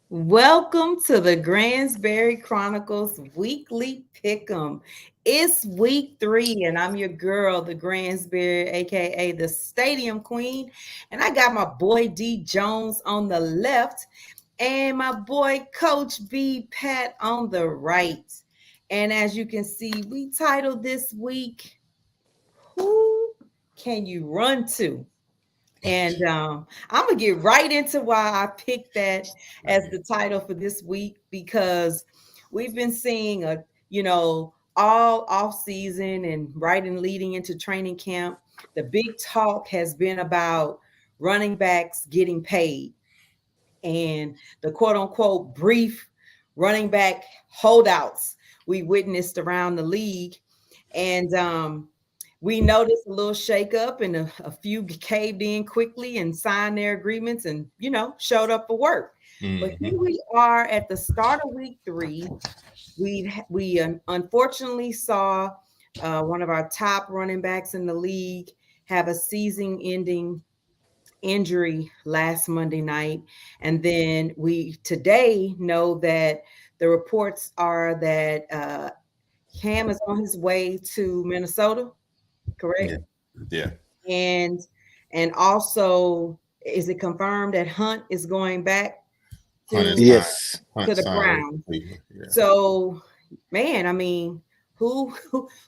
Welcome to the Gransberry Chronicles Weekly Pick'em. It's week 3, and I'm your girl, the Gransberry, aka the Stadium Queen. And I got my boy D Jones on the left, and my boy Coach B Pat on the right. And as you can see, we titled this week, Who Can You Run To? And I'm gonna get right into why I picked that as the title for this week, because we've been seeing all off season and right and leading into training camp. The big talk has been about running backs getting paid and the quote unquote brief running back holdouts we witnessed around the league. And we noticed a little shakeup, and a few caved in quickly and signed their agreements and, showed up for work. But here we are at the start of week 3. We unfortunately saw one of our top running backs in the league have a season-ending injury last Monday night. And then we today know that the reports are that Cam is on his way to Minnesota, correct? Yeah. And also, is it confirmed that Hunt is going back to Yes. the Browns? Yeah. So, man, I mean, who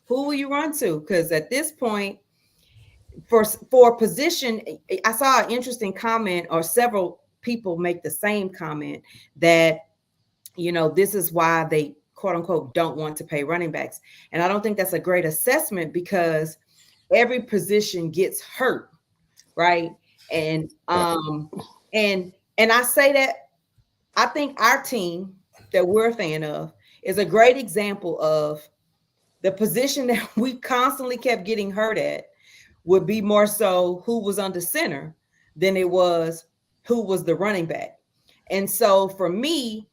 will you run to? Because at this point, for a position, I saw an interesting comment, or several people make the same comment, that this is why they quote unquote don't want to pay running backs. And I don't think that's a great assessment, because every position gets hurt, right? And and I say that I think our team that we're a fan of is a great example of the position that we constantly kept getting hurt at would be more so who was under center than it was who was the running back. And so for me,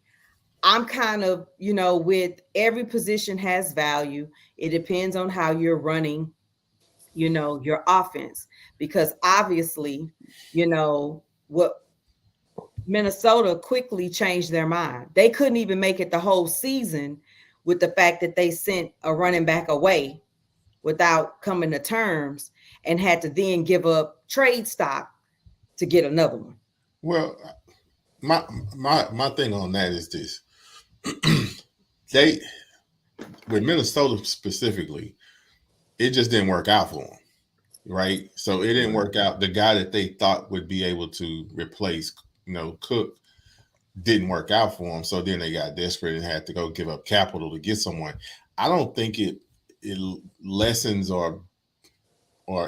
I'm kind of, with every position has value. It depends on how you're running, your offense, because obviously, what Minnesota quickly changed their mind. They couldn't even make it the whole season with the fact that they sent a running back away without coming to terms, and had to then give up trade stock to get another one. Well, my thing on that is this. They, with Minnesota specifically, it just didn't work out for them, right? So it didn't work out. The guy that they thought would be able to replace, Cook, didn't work out for them. So then they got desperate and had to go give up capital to get someone. I don't think it lessens or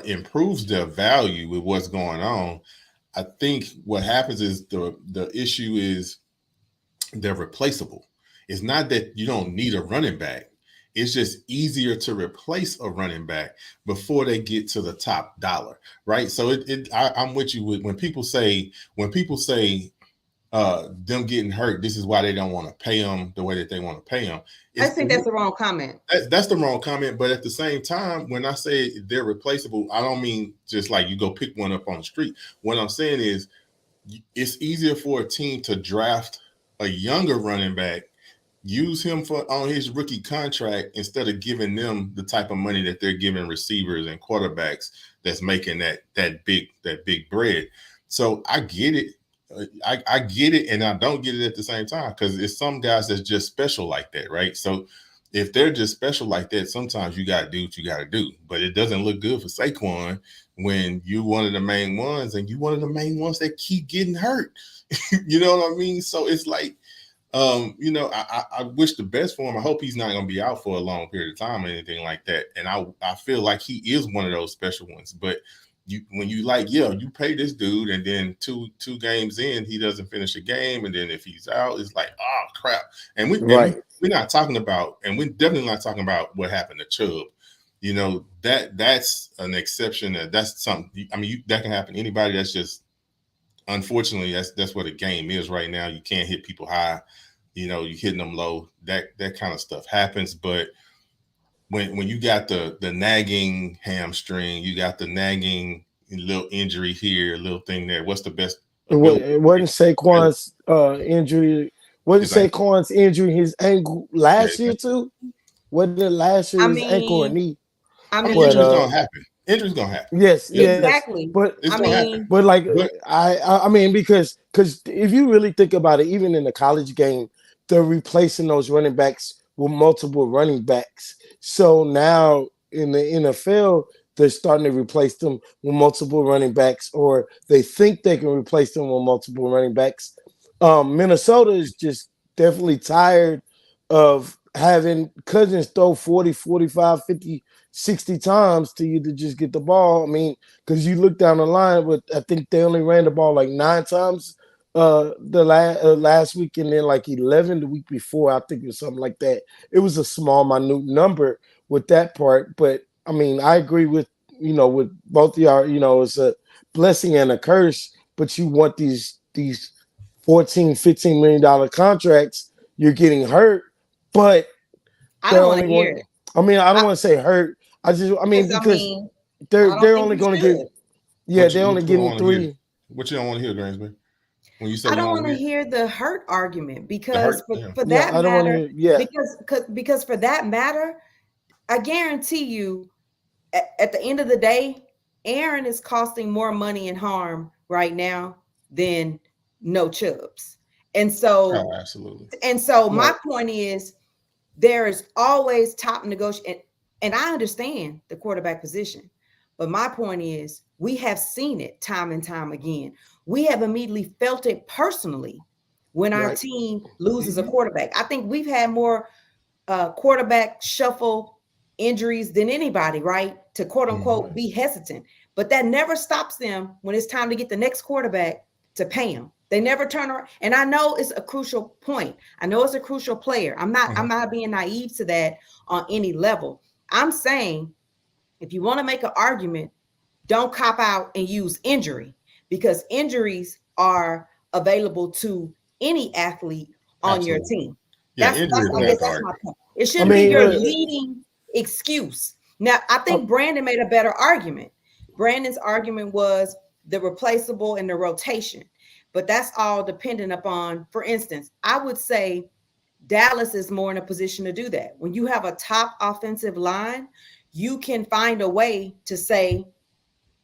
improves their value with what's going on. I think what happens is the issue is they're replaceable. It's not that you don't need a running back. It's just easier to replace a running back before they get to the top dollar, right? So I'm with you when people say them getting hurt, this is why they don't want to pay them the way that they want to pay them. I think that's the wrong comment. That's the wrong comment. But at the same time, when I say they're replaceable, I don't mean just like you go pick one up on the street. What I'm saying is it's easier for a team to draft a younger running back, use him on his rookie contract, instead of giving them the type of money that they're giving receivers and quarterbacks that's making that big bread. So I get it. I get it, and I don't get it at the same time, because it's some guys that's just special like that, right? So if they're just special like that, sometimes you got to do what you got to do. But it doesn't look good for Saquon when you one of the main ones, and you one of the main ones that keep getting hurt. You know what I mean? So it's like, I wish the best for him. I hope he's not going to be out for a long period of time or anything like that. And I feel like he is one of those special ones. But when you pay this dude, and then two games in, he doesn't finish a game, and then if he's out, it's like, oh crap. And we're not talking about, and we're definitely not talking about what happened to Chubb. That's an exception. That's something. I mean, that can happen to anybody. That's just, unfortunately, that's what a game is right now. You can't hit people high. you hitting them low. That kind of stuff happens. But when you got the nagging hamstring, you got the nagging little injury here, little thing there. What's the best ability? It wasn't Saquon's injury. Wasn't His ankle. Saquon's injury his ankle Yeah, last year too? Wasn't it last year I his ankle or mean, knee? I I mean, But injuries mean, gonna happen. Injuries gonna happen. yes, It, yes. exactly. But it's I gonna happen. mean, but like But I mean because if you really think about it, even in the college game, they're replacing those running backs with multiple running backs. So now in the NFL, they're starting to replace them with multiple running backs, or they think they can replace them with multiple running backs. Minnesota is just definitely tired of having Cousins throw 40, 45, 50, 60 times to you to just get the ball. I mean, because you look down the line, but I think they only ran the ball like 9 times last week, and then like 11 the week before. I think it was something like that. It was a small, minute number with that part, but I mean, I agree with with both of y'all. It's a blessing and a curse, but you want these 14, $15 million contracts. You're getting hurt, but I they're don't want only to hear going. it. I mean, I don't I, want to say hurt. I mean, I because mean, they're I don't they're think only you going to get, should. yeah, they're what only you don't getting want to hear? three. What you don't want to hear, Gransberry? When you say I you don't don't want want to to hear hear the hurt argument the because hurt, yeah. for Yeah, that I don't want to matter, hear. Yeah, because for that matter, I guarantee you, at the end of the day, Aaron is costing more money and harm right now than no Chubbs. And Oh, so absolutely. my right, point is there is always top negotiation, and I understand the quarterback position, but my point is we have seen it time and time again. We have immediately felt it personally when our right. team loses a Hmm. quarterback. I think we've had more quarterback shuffle injuries than anybody, right? To quote Hmm. unquote be hesitant. But that never stops them when it's time to get the next quarterback to pay them. They never turn around. And I know it's a crucial point. I know it's a crucial player. I'm Hmm. not being naive to that on any level. I'm saying if you want to make an argument, don't cop out and use injury because injuries are available to any athlete on your Absolutely. team. Yeah, injury That's is I bad guess to that's my argue. point. It I shouldn't be mean, your leading excuse. Now, I uh, think Brandon made a better argument. Brandon's argument was the replaceable and the rotation, but that's all dependent upon, for instance, I would say Dallas is more in a position to do that. When you have a top offensive line, you can find a way to say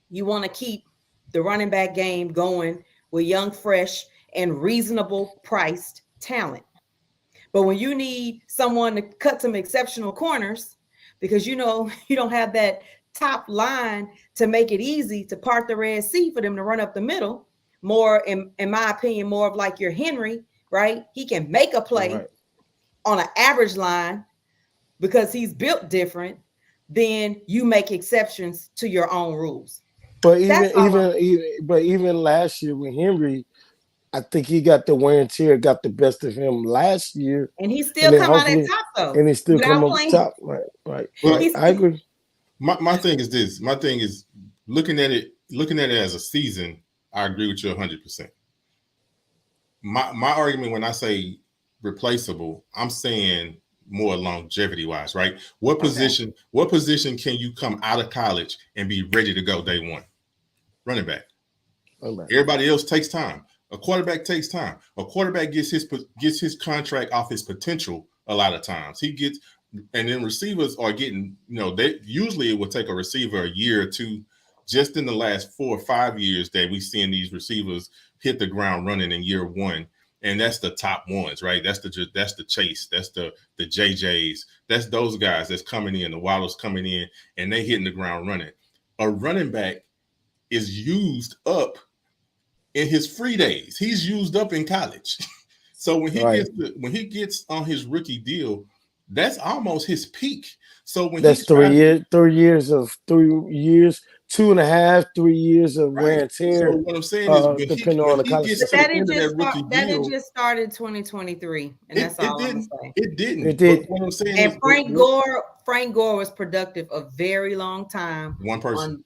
you want to keep the running back game going with young, fresh, and reasonable priced talent. But when you need someone to cut some exceptional corners, because you don't have that top line to make it easy to part the Red Sea for them to run up the middle, more in my opinion, more of like your Henry, right? He can make a play right. on an average line because he's built different, then you make exceptions to your own rules. But That's all I'm even last year with Henry, I think he got the wear and tear, got the best of him last year, and he and still then come out at hopefully, top though and he still come without up playing. top. Right, right, right. Well, He's I agree. my thing is this. My thing is looking at it as a season. I agree with you 100%. My argument when I say replaceable, I'm saying more longevity wise, right? okay. What position can you come out of college and be ready to go day one? Running back. All right. Everybody else takes time. A quarterback takes time. A quarterback gets his contract off his potential a lot of times. He gets, and then receivers are getting, they usually it would take a receiver a year or two. Just in the last 4 or 5 years that we've seen these receivers hit the ground running in year one, and that's the top ones, right? That's the Chase, that's the JJs, that's those guys that's coming in, the Waddles coming in, and they hitting the ground running. A running back is used up in his free days. He's used up in college. So Right. when he gets on his rookie deal, that's almost his peak. So when he That's tries to 3 years, 2.5, 3 years of wear right. and So tear, what I'm saying is depending when on the he college. gets But to the end of that rookie that had deal, just started 2023, and it that's it all I'm gonna didn't say. it It didn't. But did. what I'm saying And is Frank Gore was productive a very long time one person. on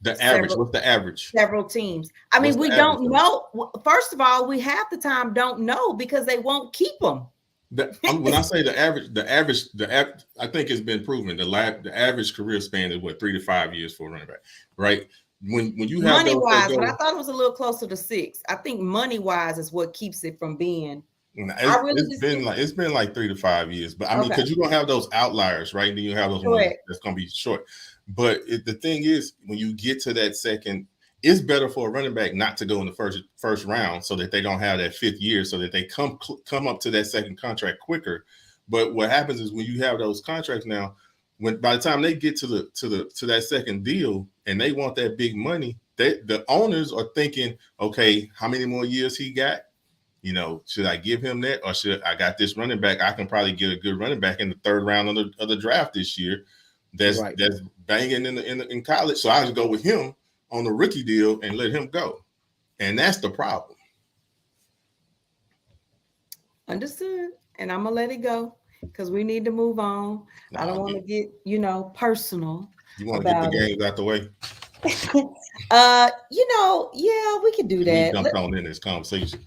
The average. several What's the average? several teams. I What's mean, the we average? don't know. First of all, we half the time don't know because they won't keep them. When I say I think it's been proven the average career span is what 3 to 5 years for a running back, right? When you have Money those that wise, but I go, thought it was a little closer to 6. I think money wise is what keeps it from being. I it's, really it's just been think, like it's been like 3 to 5 years, but I mean, okay, because you're gonna have those outliers, right? And then you have those ones correct. that's gonna be short. But the thing is, when you get to that second, it's better for a running back not to go in the first round, so that they don't have that 5th year, so that they come up to that second contract quicker. But what happens is when you have those contracts now, when by the time they get to that second deal and they want that big money, the owners are thinking, okay, how many more years he got? You know, should I give him that, or should I got this running back? I can probably get a good running back in the 3rd round of the draft this year. That's banging in college. So I just go with him on the rookie deal and let him go, and that's the problem. Understood. And I'm gonna let it go because we need to move on. I don't want to get, personal You want to get the about it. games out the way? Yeah, we could do We that. jumped on in this conversation.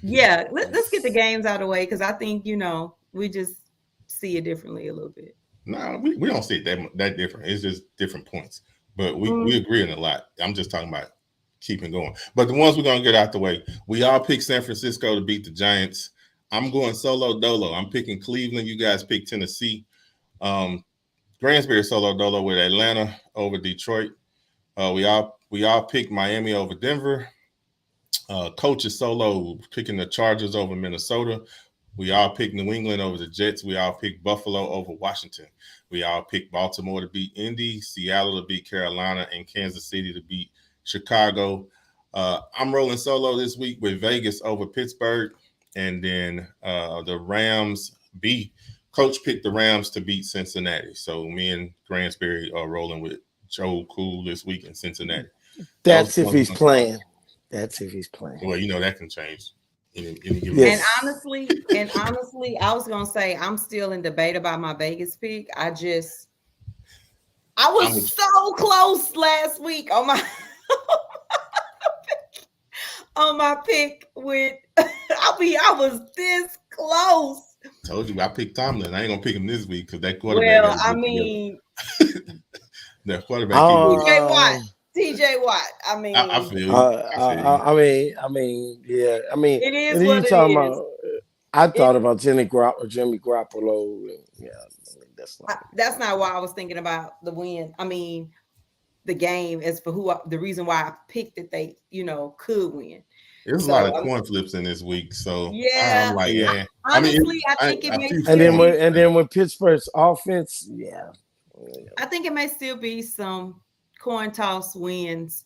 Yeah, let's get the games out of the way because I think, we just see it differently a little bit. No, we don't see it that different. It's just different points. But we agree on a lot. I'm just talking about keeping going. But the ones we're going to get out the way, we all picked San Francisco to beat the Giants. I'm going solo dolo. I'm picking Cleveland. You guys pick Tennessee. Gransberry solo dolo with Atlanta over Detroit. We all picked Miami over Denver. Coach is solo picking the Chargers over Minnesota. We all picked New England over the Jets. We all picked Buffalo over Washington. We all picked Baltimore to beat Indy, Seattle to beat Carolina, and Kansas City to beat Chicago. I'm rolling solo this week with Vegas over Pittsburgh. And then the Rams Coach picked the Rams to beat Cincinnati. So me and Gransberry are rolling with Joe Cool this week in Cincinnati. That's if he's playing. That's if he's playing. Well, that can change. And honestly, I was gonna say I'm still in debate about my Vegas pick. I was so close last week on my on my pick with I was this close. Told you I picked Tomlin. I ain't gonna pick him this week because that quarterback. Well, I mean, that quarterback. TJ Watt. I mean, I feel you. I mean, yeah. I mean, it is what it is. I thought about Jimmy Garoppolo. Yeah, that's not why I was thinking about the win. I mean, the game as for the reason why I picked that they, could win. There's a lot of coin flips in this week, so yeah. I'm like, yeah. Honestly, I think it may. And then when Pittsburgh's offense, yeah. I think it may still be some coin toss wins.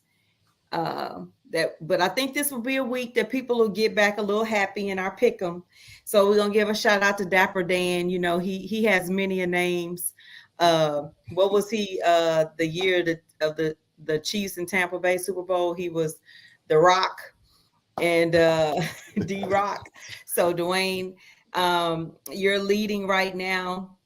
But I think this will be a week that people will get back a little happy in our pick 'em. So we're gonna give a shout out to Dapper Dan. He has many names. What was he? The year of the Chiefs in Tampa Bay Super Bowl, he was The Rock and D Rock. So Dwayne, you're leading right now.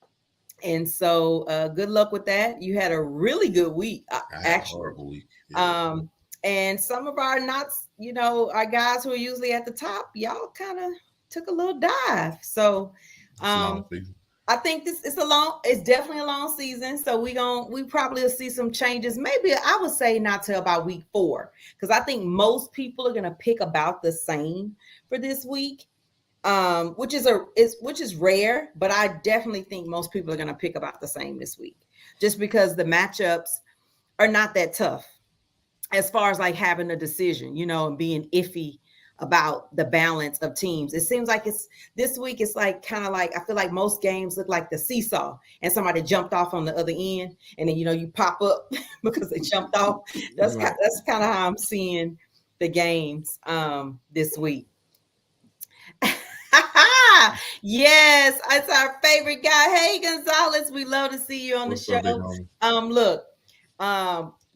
And so good luck with that. You had a really good week, actually. Horrible week. Yeah. And some of our our guys who are usually at the top, y'all kind of took a little dive. So I think it's definitely a long season. So we probably will see some changes. Maybe I would say not till about week 4, because I think most people are gonna pick about the same for this week. Which is rare, but I definitely think most people are going to pick about the same this week, just because the matchups are not that tough as far as like having a decision, and being iffy about the balance of teams. It seems like this week it's like kind of like I feel like most games look like the seesaw and somebody jumped off on the other end, and then you pop up because they jumped off. That's kind of how I'm seeing the games this week. Yes, it's our favorite guy. Hey, Gonzalez, we love to see you on the show. Look,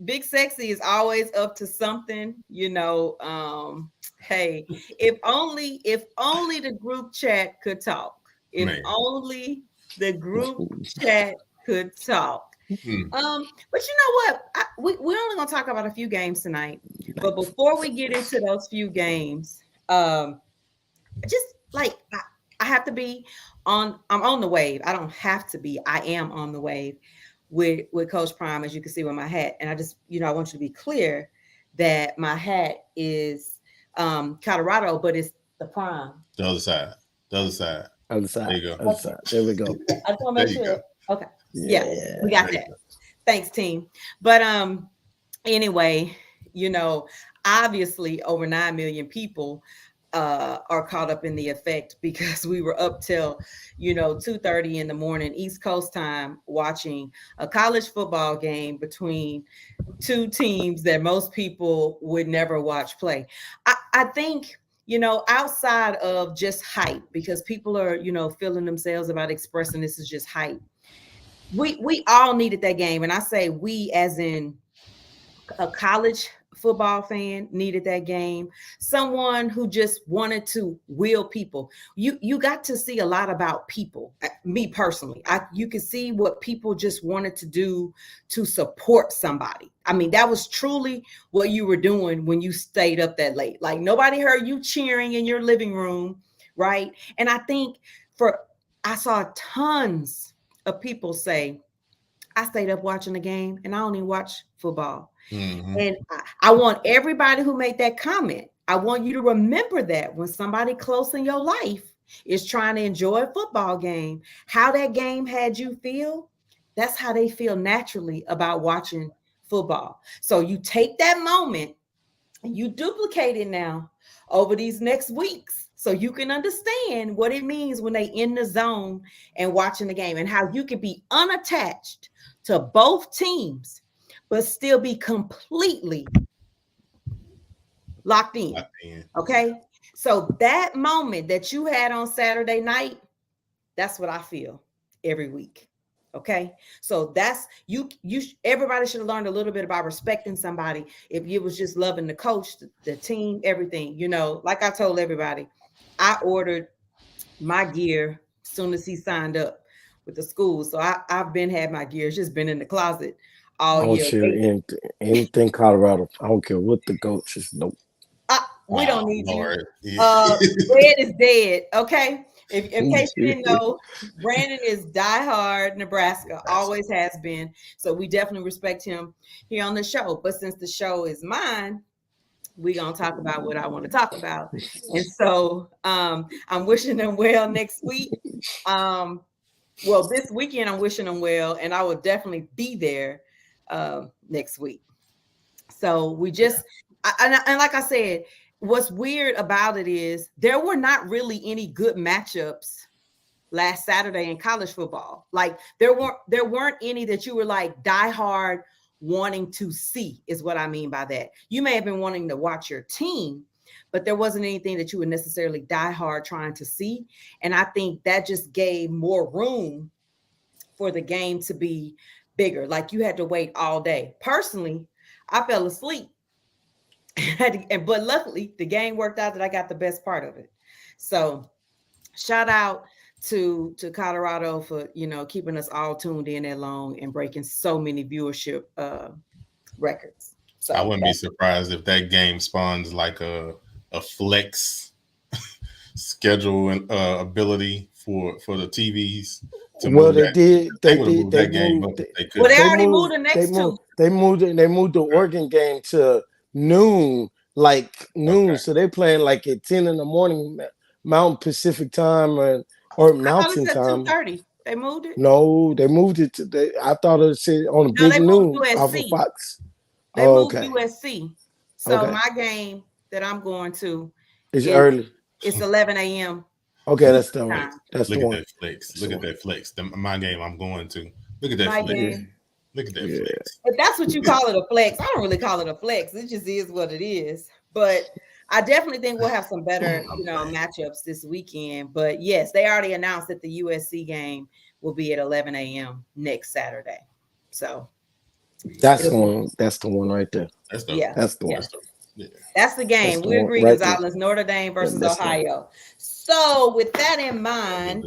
Big Sexy is always up to something, hey, if only the group chat could talk. If only the group chat could talk. But you know what? We're only gonna talk about a few games tonight. But before we get into those few games, just like I have to be on. I'm on the wave. I don't have to be. I am on the wave with Coach Prime, as you can see with my hat. And I just, I want you to be clear that my hat is Colorado, but it's the Prime. The other side. The other side. Other side. There you go. Other side. There we go. I just want to make sure. Okay. Yeah, we got that. Go. Thanks, team. But anyway, obviously over 9 million people are caught up in the effect because we were up till 2:30 in the morning East Coast time watching a college football game between two teams that most people would never watch play. I think outside of just hype, because people are feeling themselves about expressing this is just hype. We all needed that game, and I say we as in a college football fan needed that game. Someone who just wanted to will people. You got to see a lot about people. Me personally, you could see what people just wanted to do to support somebody. I mean, that was truly what you were doing when you stayed up that late. Like nobody heard you cheering in your living room, right? And I think I saw tons of people say, I stayed up watching the game and I don't even watch football. Mm-hmm. And I want everybody who made that comment, I want you to remember that when somebody close in your life is trying to enjoy a football game, how that game had you feel, that's how they feel naturally about watching football. So you take that moment and you duplicate it now over these next weeks so you can understand what it means when they in the zone and watching the game, and how you can be unattached to both teams but still be completely locked in. Okay. So that moment that you had on Saturday night, that's what I feel every week. Okay. So that's everybody should have learned a little bit about respecting somebody. If you was just loving the coach, the team, everything, like I told everybody, I ordered my gear as soon as he signed up with the school. So I've had my gear. It's just been in the closet all year. Anything Colorado. I don't care what the coach is. Nope. We don't need Lord. You. Red is dead. Okay. In case you didn't know, Brandon is diehard Nebraska, always has been. So we definitely respect him here on the show. But since the show is mine, we're going to talk about what I want to talk about. And so I'm wishing them well next week. Well, this weekend, I'm wishing them well, and I will definitely be there next week. So we just, and like I said, what's weird about it is there were not really any good matchups last Saturday in college football. Like there weren't any that you were like diehard wanting to see, is what I mean by that. You may have been wanting to watch your team, but there wasn't anything that you would necessarily diehard trying to see. And I think that just gave more room for the game to be bigger. Like you had to wait all day. Personally, I fell asleep. But luckily, the game worked out that I got the best part of it. So shout out to Colorado for, keeping us all tuned in that long and breaking so many viewership records. So I wouldn't be surprised if that game spawns like a flex schedule and ability for the TVs. Well, they did. They moved that game. Well, they already moved the next two. They moved the Oregon game to noon. Okay. So they're playing like at 10 in the morning Mountain Pacific time or Mountain time. 2:30. They moved it. No, they moved it to. I thought it said on a big noon off of Fox. They moved USC. So my game that I'm going to is early. It's 11 a.m. Okay, that's the one. That's Look the one. At that flex. Look at that flex. My game I'm going to. Look at that flex. Game. Look at that flex. If that's what you call it, a flex, I don't really call it a flex. It just is what it is. But I definitely think we'll have some better, matchups this weekend. But yes, they already announced that the USC game will be at 11 a.m. next Saturday. So that's the one. That's the one right there. That's the one. Yeah. That's the game. We agree, Gonzalez, Notre Dame versus Ohio. So with that in mind,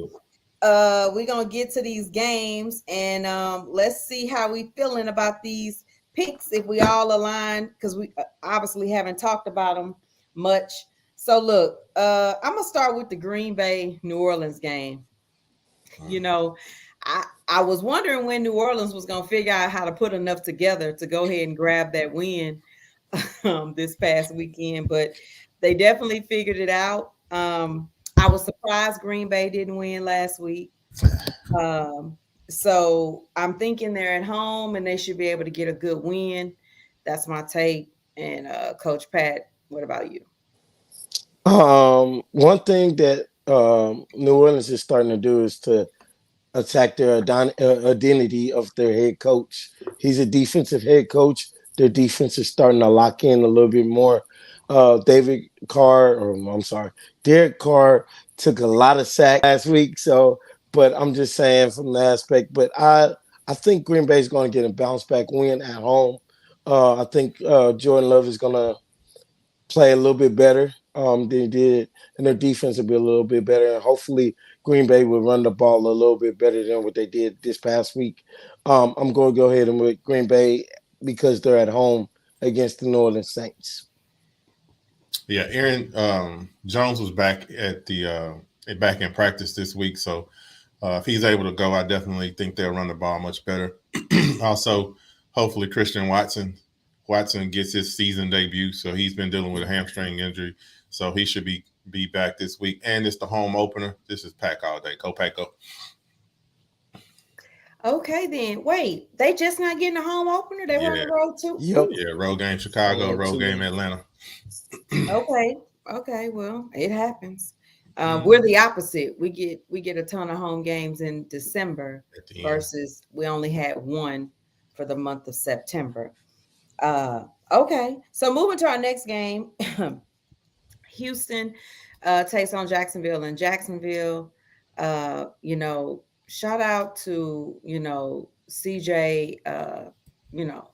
we're gonna get to these games and let's see how we feeling about these picks if we all align because we obviously haven't talked about them much. So look, I'm gonna start with the Green Bay New Orleans game. You know, I was wondering when New Orleans was gonna figure out how to put enough together to go ahead and grab that win this past weekend, but they definitely figured it out. I was surprised Green Bay didn't win last week. Um, so I'm thinking they're at home and they should be able to get a good win. That's my take. And Coach Pat, what about you? One thing that New Orleans is starting to do is to attack their identity of their head coach. He's a defensive head coach. Their defense is starting to lock in a little bit more. David Carr, or I'm sorry, Derek Carr took a lot of sacks last week. So, but I'm just saying from the aspect. But I think Green Bay is going to get a bounce back win at home. I think Jordan Love is going to play a little bit better than he did, and their defense will be a little bit better. And hopefully, Green Bay will run the ball a little bit better than what they did this past week. I'm going to go ahead and with Green Bay because they're at home against the New Orleans Saints. Yeah, Aaron Jones was back at the back in practice this week, so if he's able to go, I definitely think they'll run the ball much better. Also, hopefully Christian Watson gets his season debut, so he's been dealing with a hamstring injury, so he should be back this week. And it's the home opener. This is Pack all day. Go Pack, go. Okay, then. Wait, they just not getting a home opener? They were on the road too? Yep. Yeah, road game Chicago, road game Atlanta. Okay. Okay. Well, it happens. We're the opposite. We get a ton of home games in December versus we only had one for the month of September. Okay. So moving to our next game, Houston takes on Jacksonville, and Jacksonville, shout out to CJ,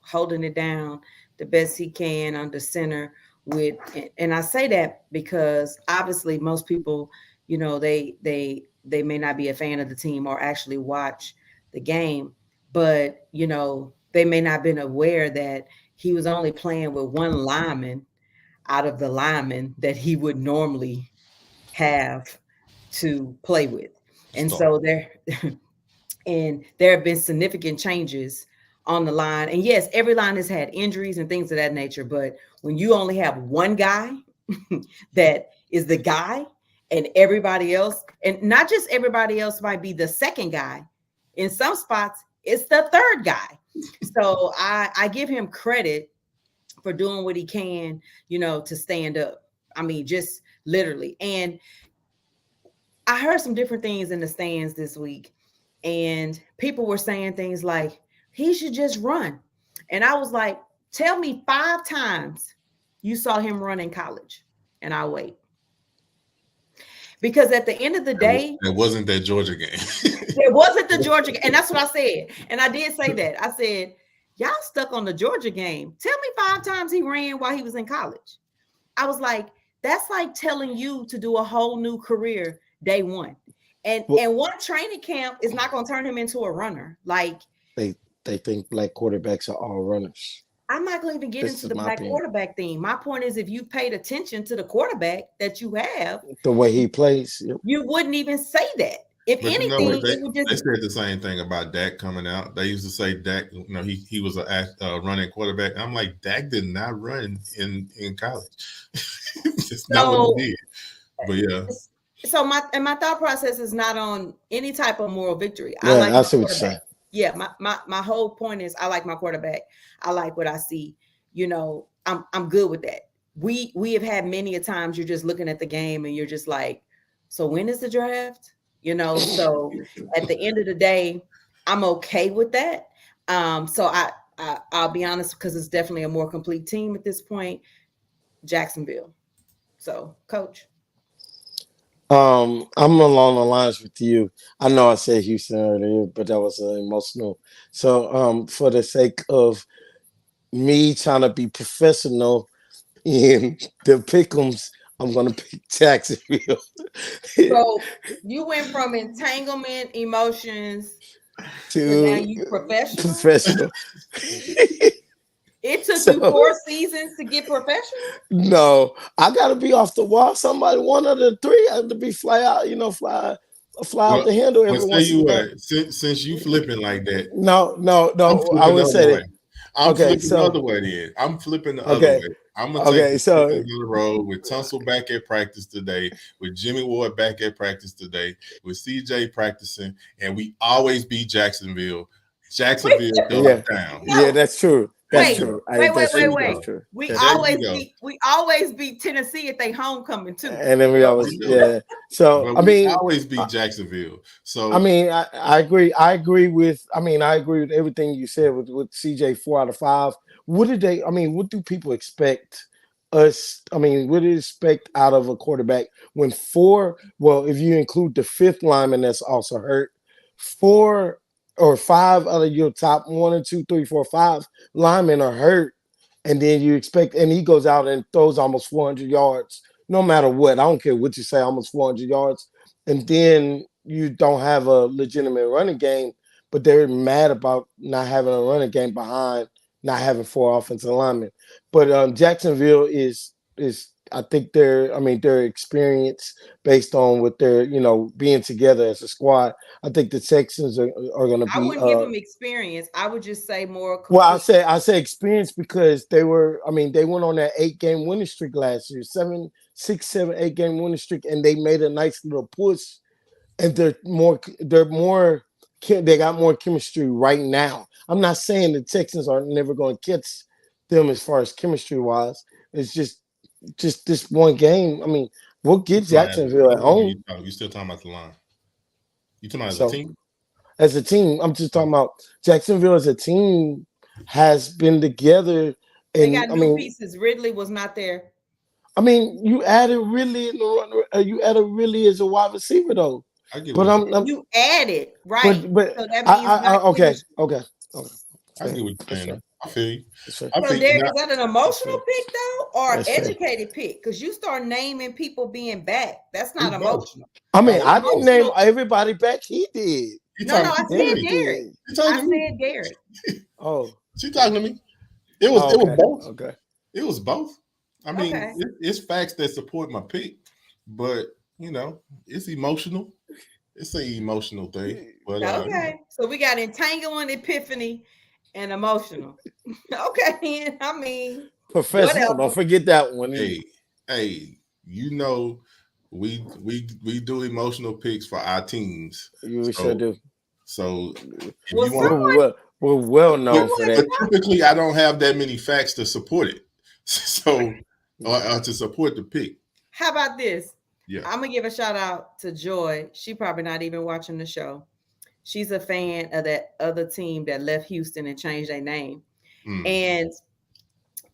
holding it down the best he can under center with, and I say that because obviously most people, they may not be a fan of the team or actually watch the game, but they may not have been aware that he was only playing with one lineman out of the linemen that he would normally have to play with. And so there have been significant changes on the line. And yes, every line has had injuries and things of that nature. But when you only have one guy that is the guy and everybody else, and not just everybody else might be the second guy, in some spots, it's the third guy. So I give him credit for doing what he can, to stand up. I mean, just literally. And I heard some different things in the stands this week, and people were saying things like, he should just run. And I was like, tell me 5 times you saw him run in college, and I'll wait. Because at the end of the day, it wasn't that Georgia game. It wasn't the Georgia game. And that's what I said. And I did say that. I said, y'all stuck on the Georgia game. Tell me 5 times he ran while he was in college. I was like, that's like telling you to do a whole new career day one. And one training camp is not going to turn him into a runner. Like they think black quarterbacks are all runners. I'm not going to even get into the black quarterback thing. My point is, if you paid attention to the quarterback that you have, the way he plays, you wouldn't even say that. If anything, they said the same thing about Dak coming out. They used to say Dak, he was a running quarterback. I'm like, Dak did not run in college. It's not what he did. But yeah. So my thought process is not on any type of moral victory. Yeah, I see what you're saying. Yeah, my whole point is I like my quarterback. I like what I see. I'm good with that. We have had many a times you're just looking at the game and you're just like, so when is the draft? So at the end of the day, I'm okay with that. So I'll be honest, because it's definitely a more complete team at this point. Jacksonville. So, Coach. I'm along the lines with you. I know I said Houston earlier, but that was emotional. So for the sake of me trying to be professional in the pick'ems, I'm gonna pick Jacksonville. So you went from entanglement emotions to now To you professional. professional. It took you So 4 seasons to get professional. no, I gotta be off the wall. Somebody, one of the three, I have to be fly out. Fly out Well, the handle let's every tell once in you a while. what. Since you flipping like that, No, no, I'm no. I flipping the would say other that. way. I'm Okay, flipping the other so way. Then I'm flipping the other okay, way. I'm gonna take okay, the so Chickens on the road with Tunsil back at practice today, with Jimmy Ward back at practice today, with CJ practicing, and we always beat Jacksonville. Wait, Jacksonville goes yeah, down. yeah, no, that's true. There That's you wait, go. true. wait, wait, That's There wait, true. you That's wait. go. true. We That's There true. you always go. beat we always beat Tennessee at their homecoming too. And then we So always, We do. yeah. So But I we mean, always I, beat Jacksonville. I So mean, I agree. I agree with. I mean, I agree with everything you said with CJ 4 out of 5. What did they? I mean, what do people expect us? I mean, what do you expect out of a quarterback when four? Well, if you include the fifth lineman that's also hurt, 4 or 5 out of your top 1 and 2, 3, 4, 5 linemen are hurt, and then you expect, and he goes out and throws almost 400 yards, no matter what. I don't care what you say, almost 400 yards, and then you don't have a legitimate running game, but they're mad about not having a running game behind not having 4 offensive linemen. But Jacksonville is I think their experience based on what they're being together as a squad. I think the Texans are going to I be wouldn't give them experience. I would just say more well, complete. I say experience because they went on that 8 game winning streak last year, 7, 6, 7, 8 game winning streak, and they made a nice little push, and they got more chemistry right now. I'm not saying the Texans are never going to catch them as far as chemistry wise. It's just this one game. I mean, we'll get like as a Jacksonville at team, or home. you still talking about the line? You talking about as a So team? as a team, I'm just Oh, talking about Jacksonville as a team has been together, They and got new pieces. Ridley was not there. You added Ridley in the run. You added Ridley as a wide receiver though. I get what But you're saying. I'm You added, right. but So that means not okay, chemistry. okay, okay. That's I fair. get what you're That's saying. fair. I feel you. That's fair. I So feel Derek, now. is that an That's emotional fair. pick though, or That's fair. educated pick? Because you start naming people being back. That's not It's both. emotional. I mean, No, That's it's I didn't both. name emotional. everybody back. He did. You No, no, talking? I She talking to said Derek me. Derek. did. She talking I to me. said Derek. Oh. She talking to me. Oh, It was okay. both. Okay. It was both. I mean, Okay. it's facts that support my pick, but it's emotional. It's an emotional thing. But Okay. So we got entanglement, epiphany, and emotional. Okay. I mean, Professional. Don't whatever. forget that one either. hey, hey, you know, we do emotional picks for our teams. You sure So do. so if Well, you want, We're well but, known for someone, that. but typically I don't have that many facts to support it. So to support the pick. how about this? Yeah. I'm gonna give a shout out to Joy. She probably not even watching the show. She's a fan of that other team that left Houston and changed their name. Mm. And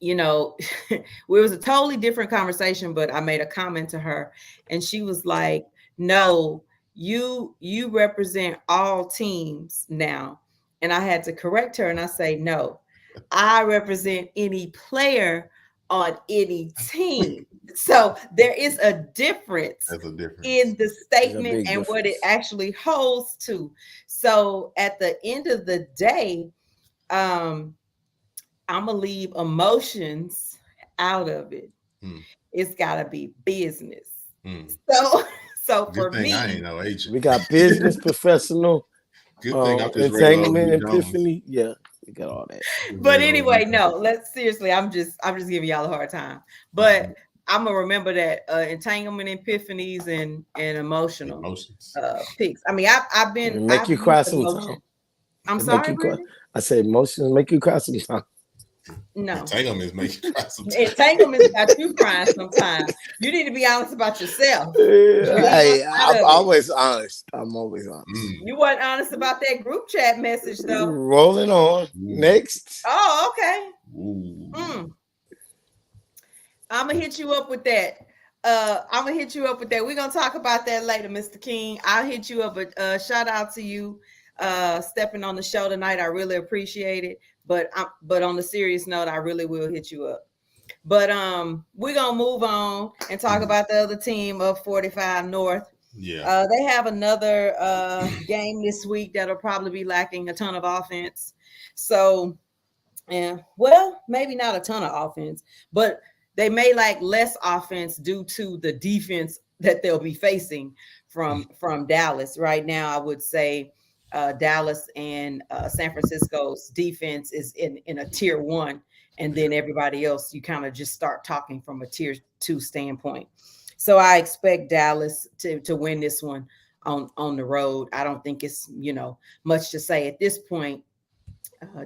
it was a totally different conversation, but I made a comment to her and she was like, no, you represent all teams now. And I had to correct her and I say, no, I represent any player on any team. So there is a difference That's a difference. in the There's a statement big and what it difference. actually holds to. So at the end of the day, um, I'm gonna leave emotions out of it. Mm. It's gotta be business. Mm. So, so Good for thing I ain't me, no agent. We got business professional, Good thing I'm just regular old entanglement, B Jones. epiphany. Yeah, we got all that. Just but regular old B anyway, no, Jones. let's seriously. I'm just giving y'all a hard time. Mhm. But I'm gonna remember that entanglement, epiphanies, and emotional Emotions. picks. I mean, It make I've you cry used sometime. emotion. I'm It make sorry, you cry. Brittany. I say emotions make you cry sometime. No. Entanglements make you cry sometimes. Entanglement's got you crying sometimes. You need to be honest about yourself. Leave Hey, out I'm of it. always honest. I'm always honest. Mm. You weren't honest about that group chat message though. Rolling on. Ooh. Next. Oh, okay. Ooh. I'm gonna hit you up with that. I'm gonna hit you up with that. We're gonna talk about that later, Mr. King. I'll hit you up. But shout out to you stepping on the show tonight. I really appreciate it. But on the serious note, I really will hit you up. But we're gonna move on and talk about the other team of 45 North. Yeah. They have another game this week that'll probably be lacking a ton of offense. So, yeah, well, maybe not a ton of offense, but they may lack less offense due to the defense that they'll be facing from Dallas. Right now, I would say Dallas and San Francisco's defense is in a tier one, and then everybody else you kind of just start talking from a tier two standpoint. So I expect Dallas to win this one on the road. I don't think it's much to say at this point.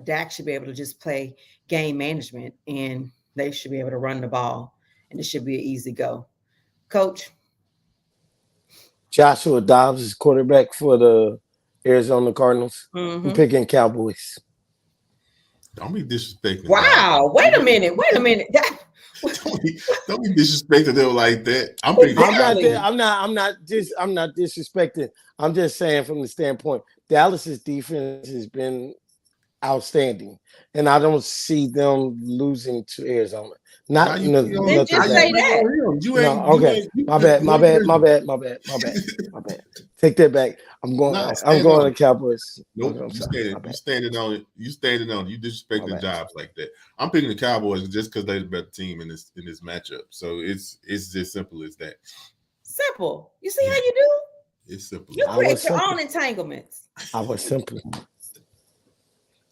Dak should be able to just play game management, and they should be able to run the ball, and it should be an easy go. Coach. Joshua Dobbs is quarterback for the Arizona Cardinals. I'm Mm-hmm. picking Cowboys. Don't be disrespecting. Wow! Wait a minute! Don't be disrespecting them like that. I'm not disrespecting. I'm just saying from the standpoint, Dallas's defense has been outstanding, and I don't see them losing to Arizona. Not Then just say that. My bad. Take that back. I'm going to Cowboys. Nope, you standing on it. You disrespecting Jobs like that. I'm picking the Cowboys just because they're the better team in this matchup. So it's just simple as that. Simple. You see how you do? It's simple. You create your own entanglements. I was simple.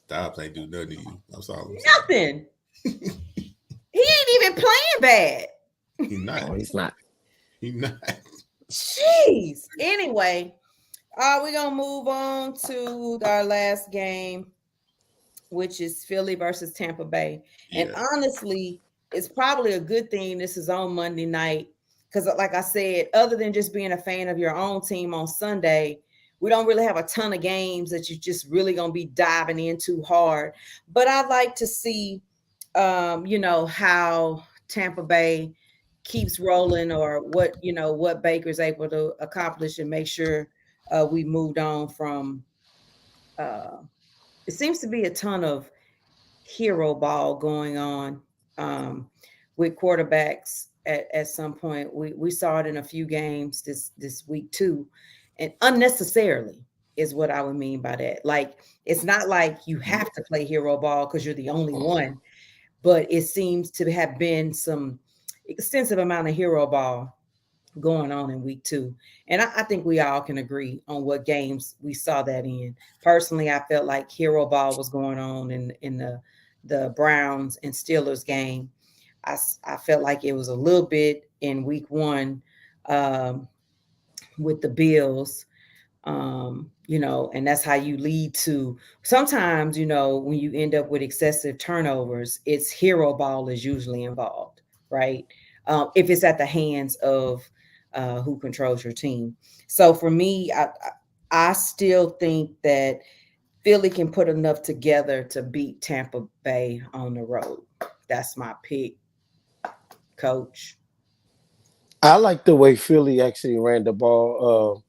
Dobbs ain't do nothing to you. That's all. Nothing. He ain't even playing bad. He's not. No, he's not. He's not. Jeez. Anyway, we're gonna move on to our last game, which is Philly versus Tampa Bay. Yeah. And honestly, it's probably a good thing this is on Monday night because, like I said, other than just being a fan of your own team on Sunday, we don't really have a ton of games that you're just really gonna be diving into hard. But I'd like to see how Tampa Bay keeps rolling, or what Baker's able to accomplish, and make sure we moved on from. It seems to be a ton of hero ball going on with quarterbacks at some point. We saw it in a few games this week too, and unnecessarily is what I would mean by that. Like, it's not like you have to play hero ball because you're the only one. But it seems to have been some extensive amount of hero ball going on in week 2. And I think we all can agree on what games we saw that in. Personally, I felt like hero ball was going on in the Browns and Steelers game. I felt like it was a little bit in week 1 with the Bills. And that's how you lead to sometimes, when you end up with excessive turnovers, it's hero ball is usually involved, right? If it's at the hands of who controls your team. So for me, I still think that Philly can put enough together to beat Tampa Bay on the road. That's my pick, Coach. I like the way Philly actually ran the ball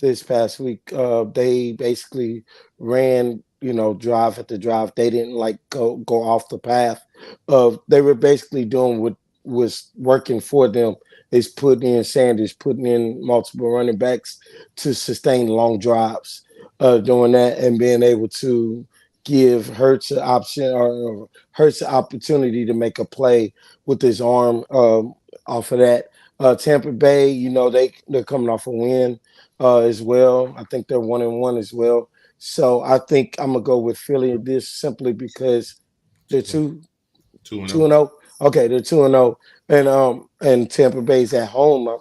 this past week. They basically ran, drive after drive. They didn't go off the path. They were basically doing what was working for them, is putting in Sanders, putting in multiple running backs to sustain long drives, doing that and being able to give Hurts an option or Hurts an opportunity to make a play with his arm off of that. Tampa Bay, they're coming off a win as well. I think they're 1-1 as well. So I think I'm gonna go with Philly in this simply because they're 2-0. Okay, they're 2-0, and Tampa Bay's at home.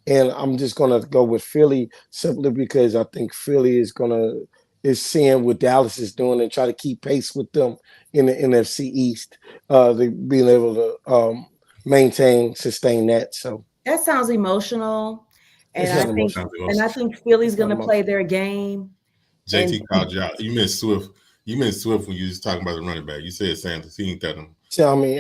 And I'm just gonna go with Philly simply because I think Philly is seeing what Dallas is doing and try to keep pace with them in the NFC East. They being able to sustain that. So that sounds emotional. And I think Philly's going to play their game. JT called you out. You meant Swift. You meant Swift when you was talking about the running back. You said Sanders. He ain't that him. So I mean,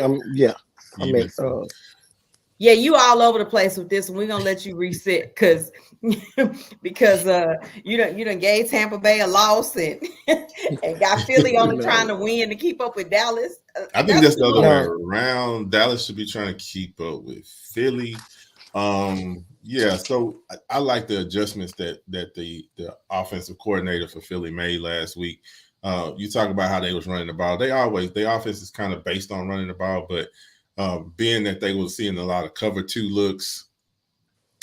Yeah, you all over the place with this one. We're gonna let you reset because because you done gave Tampa Bay a loss and got Philly only trying No, to win to keep up with Dallas. I think That's that's too the other way much. no, around. Dallas should be trying to keep up with Philly. Yeah, so I like the adjustments that the offensive coordinator for Philly made last week. You talk about how they was running the ball. Their offense is kind of based on running the ball, but being that they were seeing a lot of cover two looks,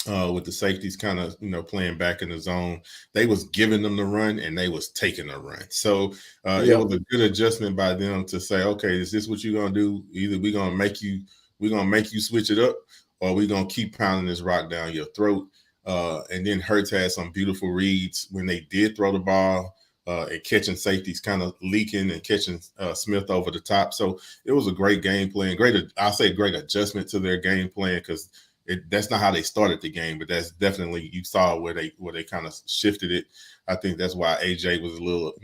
with the safeties kind of playing back in the zone, they was giving them the run and they was taking the run. So it yep. was a good adjustment by them to say, okay, is this what you're gonna do? Either we're gonna make you switch it up, or we're gonna keep pounding this rock down your throat. And then Hurts had some beautiful reads when they did throw the ball. And catching safeties kind of leaking and catching Smith over the top. So it was a great game plan, I'll say great adjustment to their game plan, because that's not how they started the game, but that's definitely, you saw where they kind of shifted it. I think that's why AJ was a little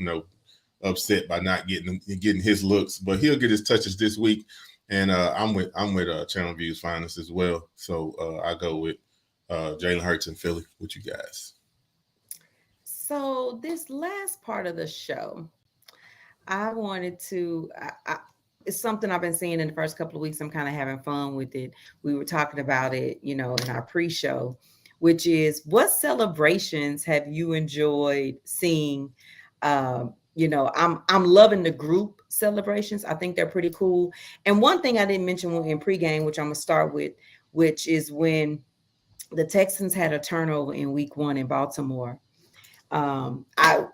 upset by not getting his looks, but he'll get his touches this week. And I'm with Channel View's finest as well. So I go with Jalen Hurts and Philly. With you guys? So this last part of the show, I wanted to. It's something I've been seeing in the first couple of weeks. I'm kind of having fun with it. We were talking about it, in our pre-show, which is what celebrations have you enjoyed seeing? I'm loving the group celebrations. I think they're pretty cool. And one thing I didn't mention in pregame, which I'm gonna start with, which is when the Texans had a turnover in week 1 in Baltimore.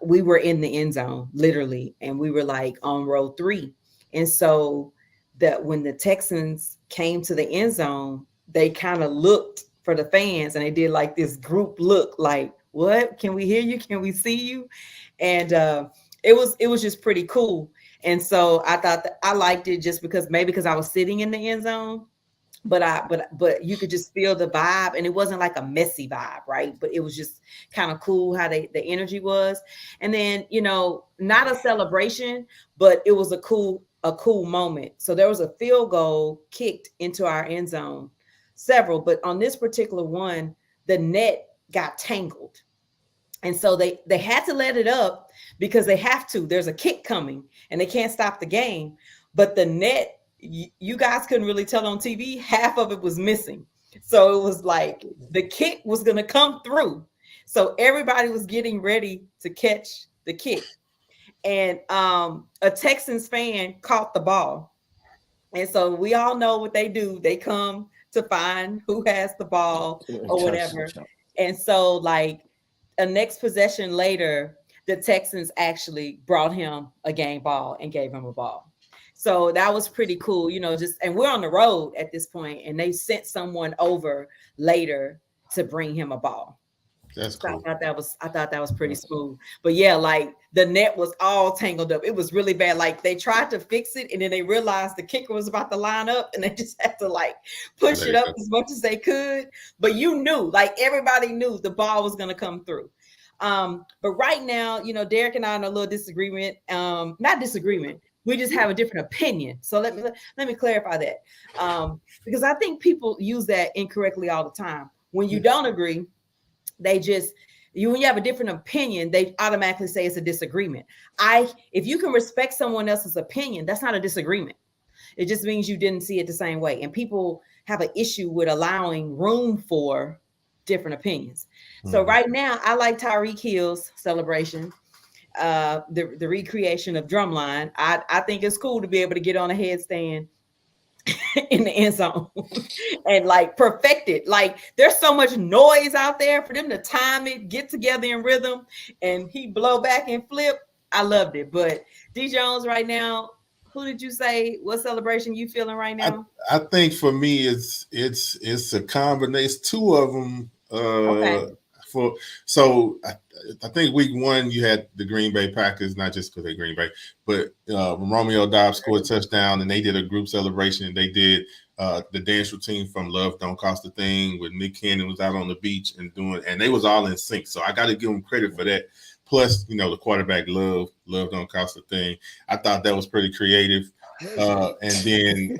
We were in the end zone literally, and we were like on row 3. And so that when the Texans came to the end zone, they kind of looked for the fans and they did like this group look, like, what, can we hear you, can we see you? And it was just pretty cool. And so I thought that I liked it just because I was sitting in the end zone, but you could just feel the vibe, and it wasn't like a messy vibe, right? But it was just kind of cool how the energy was. And then, not a celebration, but it was a cool moment. So there was a field goal kicked into our end zone, several, but on this particular one, the net got tangled. And so they had to let it up because they have to. There's a kick coming and they can't stop the game. But the net, you guys couldn't really tell on TV, half of it was missing. So it was like the kick was going to come through. So everybody was getting ready to catch the kick. And a Texans fan caught the ball. And so we all know what they do. They come to find who has the ball or whatever. And so, like, a next possession later, the Texans actually brought him a game ball and gave him a ball. So that was pretty cool, and we're on the road at this point, and they sent someone over later to bring him a ball. That's So cool. I thought that was pretty smooth. But yeah, like the net was all tangled up. It was really bad. Like they tried to fix it, and then they realized the kicker was about to line up, and they just had to like push it up as much as they could. But like everybody knew the ball was going to come through. But right now, Derek and I are in a little disagreement. Not disagreement. We just have a different opinion. So let me clarify that. Because I think people use that incorrectly all the time. When you don't agree, when you have a different opinion, they automatically say it's a disagreement. If you can respect someone else's opinion, that's not a disagreement. It just means you didn't see it the same way. And people have an issue with allowing room for different opinions. So right now, I like Tyreek Hill's celebration, the recreation of Drumline. I think it's cool to be able to get on a headstand in the end zone and like perfect it. Like there's so much noise out there for them to time it, get together in rhythm, and he blow back and flip. I loved it. But D Jones, right now, who did you say what celebration you feeling right now? I think for me it's a combination, two of them. Okay. I think week 1 you had the Green Bay Packers, not just because they're Green Bay, but Romeo Dobbs scored a touchdown and they did a group celebration, and they did the dance routine from Love Don't Cost a Thing with Nick Cannon was out on the beach and they was all in sync. So I got to give them credit for that. Plus, the quarterback Love Don't Cost a Thing. I thought that was pretty creative. And then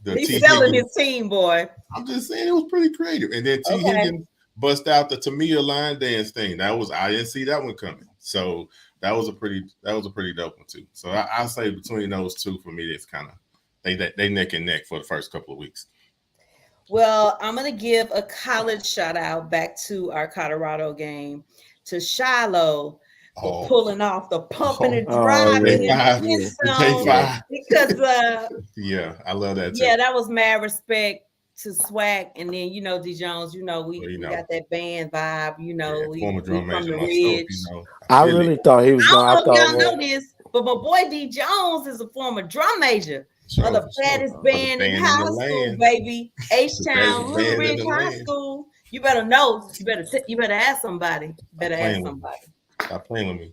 the He's T selling Higgins. his team, boy. I'm just saying it was pretty creative. And then T Okay. Higgins bust out the Tamia line dance thing. I didn't see that one coming. So that was a pretty dope one too. So I say between those two for me, it's kind of they neck and neck for the first couple of weeks. Well, I'm going to give a college shout out back to our Colorado game to Shiloh for pulling off the pumping and driving J5, and yeah. J5. because Yeah, I love that too. yeah, that was mad respect to Swag, and then D Jones. We got that band vibe. Former drum we from major the myself. Ridge. I really thought he was going. I don't know if y'all know this, but my boy D Jones is a former drum major. Sure, of the baddest band in high school, baby. H-Town, Little Ridge High School. You better know. You better ask somebody. Stop playing with me.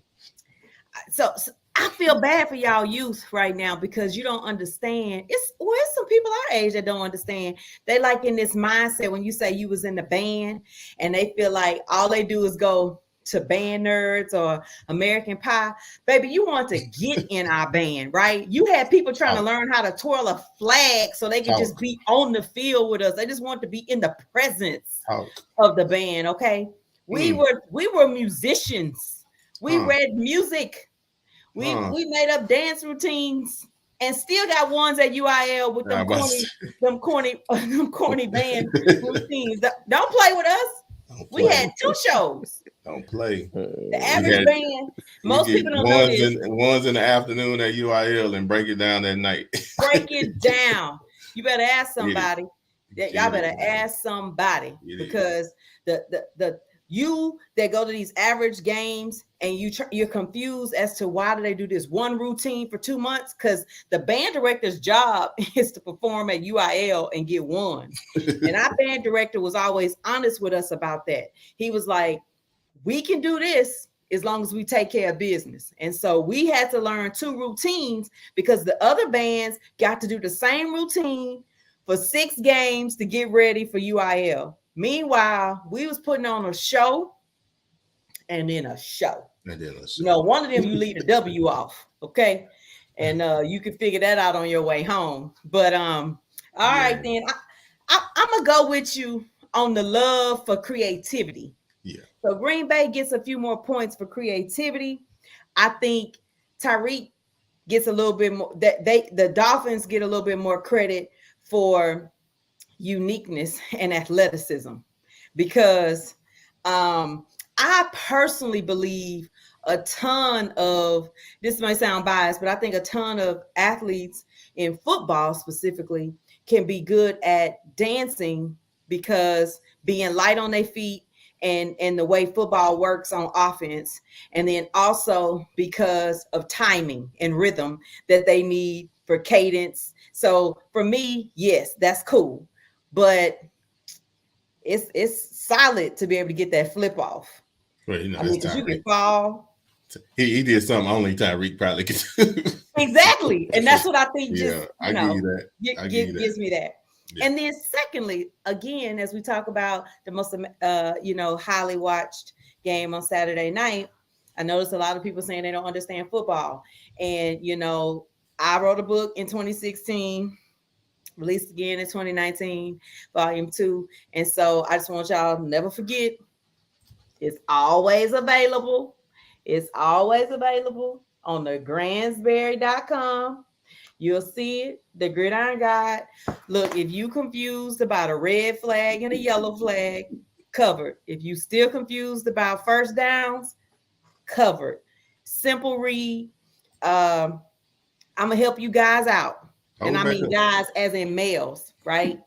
So I feel bad for y'all youth right now because you don't understand. It's some people our age that don't understand. They like in this mindset when you say you was in the band and they feel like all they do is go to Band Nerds or American Pie. Baby, you want to get in our band, right? You had people trying to learn how to twirl a flag so they could just be on the field with us. They just want to be in the presence of the band, okay? We were musicians. We read music. We made up dance routines and still got ones at UIL with them corny band routines. Don't play with us. We had 2 shows. Don't play. The average band. Most people don't know this. One's in the afternoon at UIL and break it down at night. Break it down. You better ask somebody. Y'all better ask somebody because the you that go to these average games and you're confused as to why do they do this one routine for 2 months? Because the band director's job is to perform at UIL and get one. And our band director was always honest with us about that. He was like, we can do this as long as we take care of business. And so we had to learn 2 routines because the other bands got to do the same routine for 6 games to get ready for UIL. Meanwhile, we was putting on a show and then a show. One of them you leave the W off, okay? And you can figure that out on your way home. But all right, then I'm gonna go with you on the love for creativity. Yeah. So Green Bay gets a few more points for creativity. I think Tyreek gets a little bit more. The Dolphins get a little bit more credit for uniqueness and athleticism because I personally believe a ton of, this might sound biased, but I think a ton of athletes in football specifically can be good at dancing because being light on their feet and the way football works on offense. And then also because of timing and rhythm that they need for cadence. So for me, yes, that's cool. But it's solid to be able to get that flip off. Well, you can fall. He did something only Tyreek probably could do. Exactly. And that's what I think give you that. Gives me that. Yeah. And then secondly, again, as we talk about the most highly watched game on Saturday night, I noticed a lot of people saying they don't understand football. And I wrote a book in 2016. Released again in 2019, volume 2. And so I just want y'all to never forget, it's always available. It's always available on the Gransberry.com. You'll see it, the Gridiron Guide. Look, if you confused about a red flag and a yellow flag, covered. If you still confused about first downs, covered. Simple read. I'm going to help you guys out. And I mean guys as in males, right?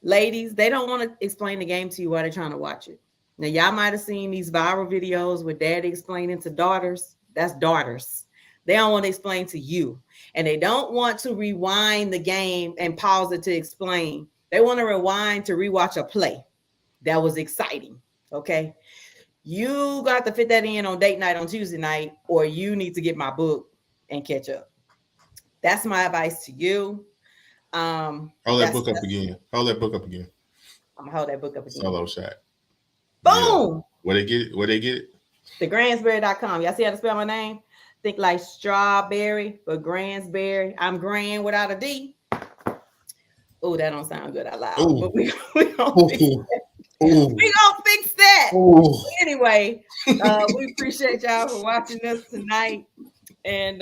Ladies, they don't want to explain the game to you while they're trying to watch it. Now, y'all might have seen these viral videos with daddy explaining to daughters. That's daughters. They don't want to explain to you. And they don't want to rewind the game and pause it to explain. They want to rewind to rewatch a play that was exciting, okay? You got to fit that in on date night on Tuesday night, or you need to get my book and catch up. That's my advice to you. Hold that book up again. I'm gonna hold that book up again. Solo shot. Boom. Yeah. Where they get it? TheGransberry.com. Y'all see how to spell my name? Think like strawberry, but Gransberry. I'm Gran without a D. Oh, that don't sound good out loud, but Ooh, we gonna fix ooh, ooh, we gonna fix that. ooh. Anyway, we appreciate y'all for watching us tonight, and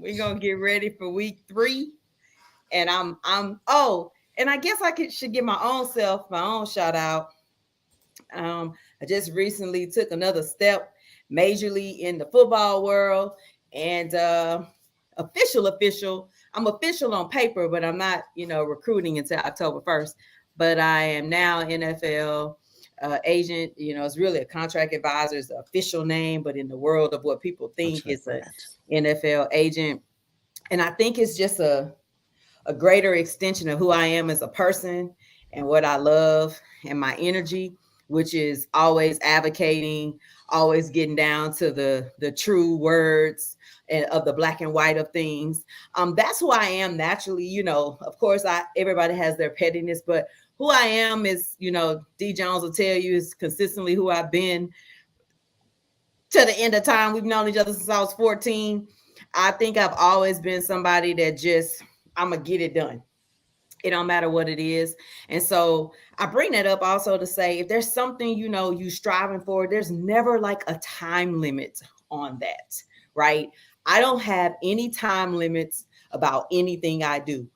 we're gonna get ready for week 3. And I'm and I guess should give my own self my own shout out. I just recently took another step majorly in the football world, and official. I'm official on paper, but I'm not, recruiting until October 1st. But I am now NFL agent. It's really a contract advisor is the official name, but in the world of what people think it's a NFL agent. And I think it's just a greater extension of who I am as a person and what I love and my energy, which is always advocating, always getting down to the true words and of the black and white of things. That's who I am naturally. Of course, everybody has their pettiness, but who I am is, D Jones will tell you, is consistently who I've been to the end of time. We've known each other since I was 14. I think I've always been somebody that just, I'm going to get it done. It don't matter what it is. And so I bring that up also to say, if there's something, you striving for, there's never like a time limit on that, right? I don't have any time limits about anything I do.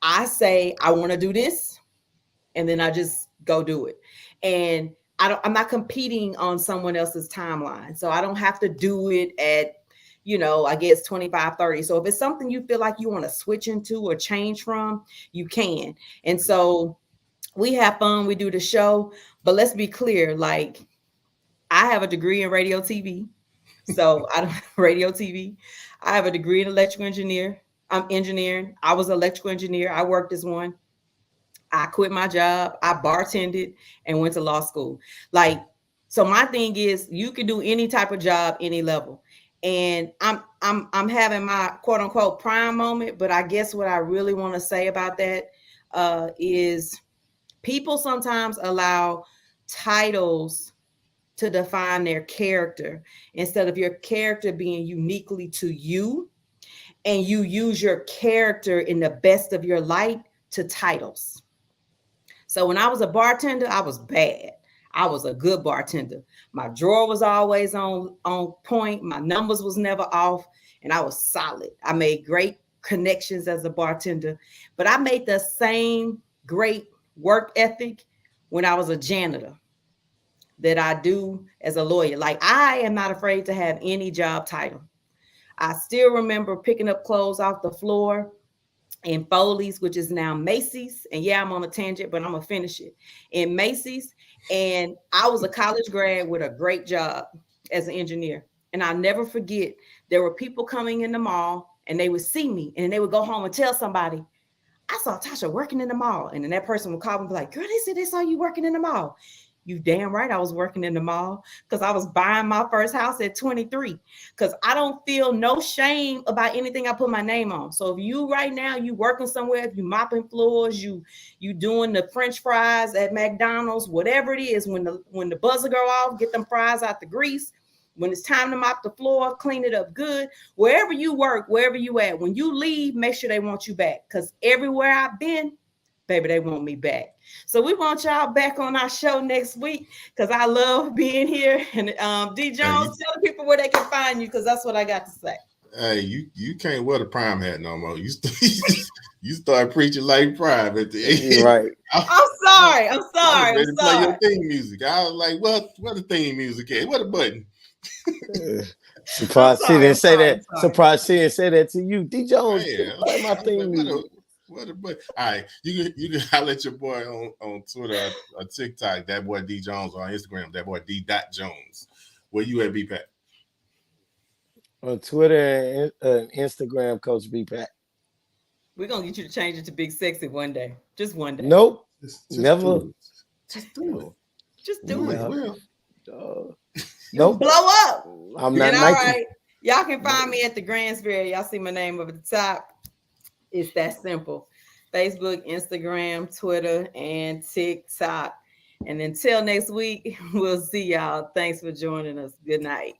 I say, I want to do this, and then I just go do it. And I'm not competing on someone else's timeline. So I don't have to do it at, I guess 25, 30. So if it's something you feel like you want to switch into or change from, you can. And so we have fun. We do the show, but let's be clear. Like, I have a degree in radio TV. So I don't radio TV. I have a degree in electrical engineer. I'm engineering. I was an electrical engineer. I worked as one. I quit my job. I bartended and went to law school. Like, so my thing is, you can do any type of job, any level. And I'm having my quote unquote prime moment. But I guess what I really want to say about that is people sometimes allow titles to define their character instead of your character being uniquely to you, and you use your character in the best of your light to titles. So when I was a bartender, I was bad. I was a good bartender. My drawer was always on point. My numbers was never off, and I was solid. I made great connections as a bartender, but I made the same great work ethic when I was a janitor that I do as a lawyer. Like, I am not afraid to have any job title. I still remember picking up clothes off the floor in Foley's, which is now Macy's. And yeah, I'm on a tangent, but I'm gonna finish it. In Macy's. And I was a college grad with a great job as an engineer. And I'll never forget, there were people coming in the mall and they would see me and they would go home and tell somebody, I saw Tasha working in the mall. And then that person would call me and be like, girl, they said they saw you working in the mall. You damn right I was working in the mall, because I was buying my first house at 23, because I don't feel no shame about anything I put my name on. So if you right now, you working somewhere, if you mopping floors, you doing the French fries at McDonald's, whatever it is, when the buzzer go off, get them fries out the grease. When it's time to mop the floor, clean it up good. Wherever you work, wherever you at, when you leave, make sure they want you back, because everywhere I've been, baby, they want me back. So we want y'all back on our show next week, because I love being here. And D Jones, tell the people where they can find you, because that's what I got to say. Hey, you can't wear the prime hat no more. You start preaching like prime at the end. Right. I'm sorry. I was ready to play your theme music. I was like, what the theme music at? What a button. Surprised she didn't say that. Surprised she didn't say that to you. D Jones, play my theme music. What a button. All right, you can holler at your boy on Twitter or TikTok, that boy D Jones, or on Instagram, that boy D. Jones. Where you at, B Pat? On Twitter and Instagram, Coach B Pat. We're gonna get you to change it to Big Sexy one day. Just one day. Nope. Never. Just do it. Just do it. Well. Nope. Blow up. I'm not All right. Y'all can find me at the Gransberry. Y'all see my name up at the top. It's that simple. Facebook, Instagram, Twitter, and TikTok. And until next week, we'll see y'all. Thanks for joining us. Good night.